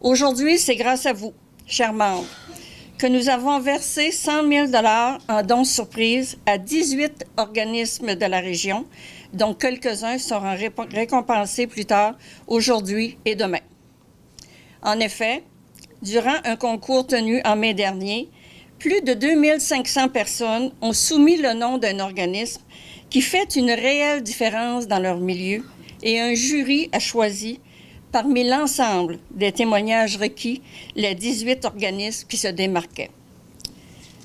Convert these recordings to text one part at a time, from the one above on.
Aujourd'hui, c'est grâce à vous, chers membres, que nous avons versé 100 000 $ en dons surprises à 18 organismes de la région, dont quelques-uns seront récompensés plus tard, aujourd'hui et demain. En effet, durant un concours tenu en mai dernier, plus de 2500 personnes ont soumis le nom d'un organisme qui fait une réelle différence dans leur milieu et un jury a choisi, parmi l'ensemble des témoignages requis, les 18 organismes qui se démarquaient.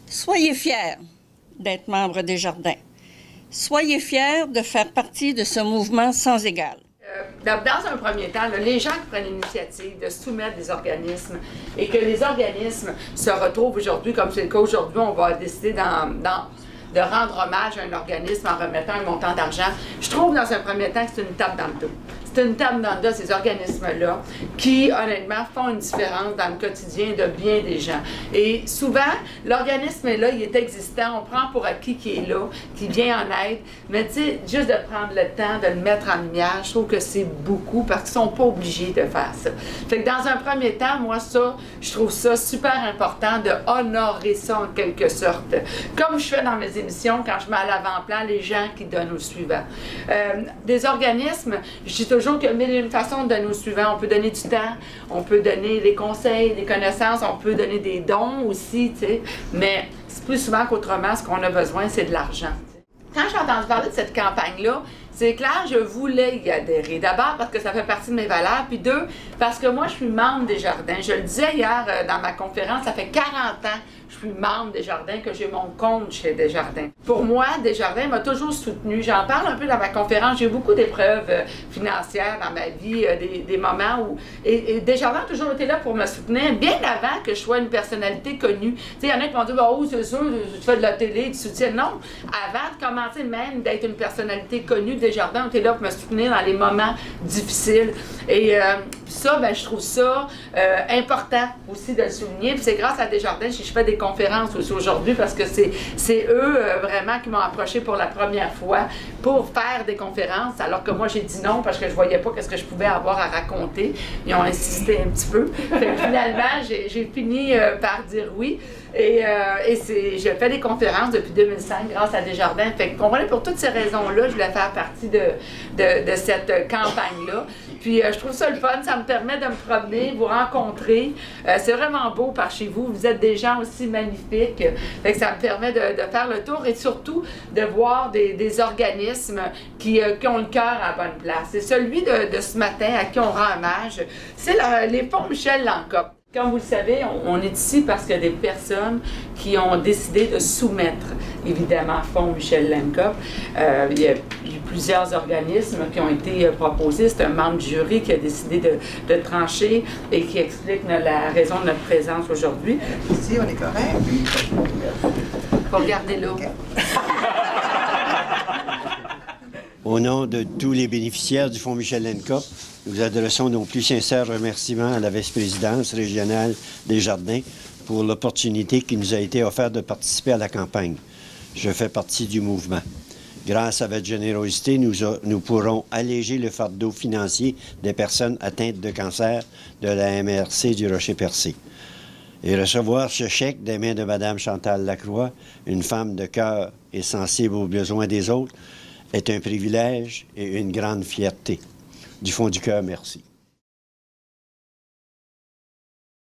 Soyez fiers d'être membre des Jardins. Soyez fiers de faire partie de ce mouvement sans égal. Dans un premier temps, les gens qui prennent l'initiative de soumettre des organismes et que les organismes se retrouvent aujourd'hui, comme c'est le cas aujourd'hui, on va décider de rendre hommage à un organisme en remettant un montant d'argent. Je trouve dans un premier temps que c'est une tape dans le dos. C'est une tape dans le dos, ces organismes-là, qui, honnêtement, font une différence dans le quotidien de bien des gens. Et souvent, l'organisme est là, il est existant, on prend pour acquis qu'il est là, qu'il vient en aide, mais tu sais, juste de prendre le temps de le mettre en lumière, je trouve que c'est beaucoup, parce qu'ils ne sont pas obligés de faire ça. Fait que dans un premier temps, moi, ça, je trouve ça super important de honorer ça en quelque sorte. Comme je fais dans mes émissions, quand je mets à l'avant-plan les gens qui donnent au suivant. Des organismes, je dis toujours qu'il y a mille et une façons de donner au suivant. On peut donner du temps, on peut donner des conseils, des connaissances, on peut donner des dons aussi, tu sais. Mais plus souvent qu'autrement, ce qu'on a besoin, c'est de l'argent. Quand j'ai entendu parler de cette campagne-là, c'est clair, je voulais y adhérer. D'abord parce que ça fait partie de mes valeurs, puis deux, parce que moi, je suis membre des Jardins. Je le disais hier dans ma conférence, ça fait 40 ans que je suis membre des Jardins, que j'ai mon compte chez Desjardins. Pour moi, Desjardins m'a toujours soutenue. J'en parle un peu dans ma conférence. J'ai eu beaucoup d'épreuves financières dans ma vie, des moments où... Et Desjardins a toujours été là pour me soutenir, bien avant que je sois une personnalité connue. Tu sais, il y en a qui vont dire « Oh, c'est sûr, tu fais de la télé, tu soutiens. » Non, avant de commencer même d'être une personnalité connue, Desjardins ont été là pour me soutenir dans les moments difficiles. Et ça, ben, je trouve ça important aussi de le souligner. Puis c'est grâce à Desjardins que je fais des conférences aussi aujourd'hui parce que c'est eux vraiment qui m'ont approché pour la première fois pour faire des conférences, alors que moi j'ai dit non parce que je voyais pas qu'est-ce que je pouvais avoir à raconter. Ils ont insisté un petit peu. Fait que finalement, j'ai fini par dire oui. Et je fais des conférences depuis 2005 grâce à Desjardins. Fait que comprenez, pour toutes ces raisons-là, je voulais faire partie de cette campagne-là. Puis je trouve ça le fun, ça me permet de me promener, vous rencontrer. C'est vraiment beau par chez vous, vous êtes des gens aussi magnifiques. Fait que ça me permet de faire le tour et surtout de voir des organismes qui ont le cœur à la bonne place. C'est celui de ce matin à qui on rend hommage, c'est les fonds Michel Lancop. Comme vous le savez, on est ici parce qu'il y a des personnes qui ont décidé de soumettre, évidemment, Fonds Michel Lancop. Il y a plusieurs organismes qui ont été proposés. C'est un membre du jury qui a décidé de trancher et qui explique la raison de notre présence aujourd'hui. Ici, on est correct. Faut regarder là. Okay. Au nom de tous les bénéficiaires du Fonds Michel Lancop, nous adressons nos plus sincères remerciements à la vice-présidence régionale des Jardins pour l'opportunité qui nous a été offerte de participer à la campagne. Je fais partie du mouvement. Grâce à votre générosité, nous pourrons alléger le fardeau financier des personnes atteintes de cancer de la MRC du Rocher-Percé. Et recevoir ce chèque des mains de Mme Chantal Lacroix, une femme de cœur et sensible aux besoins des autres, est un privilège et une grande fierté. Du fond du cœur, merci.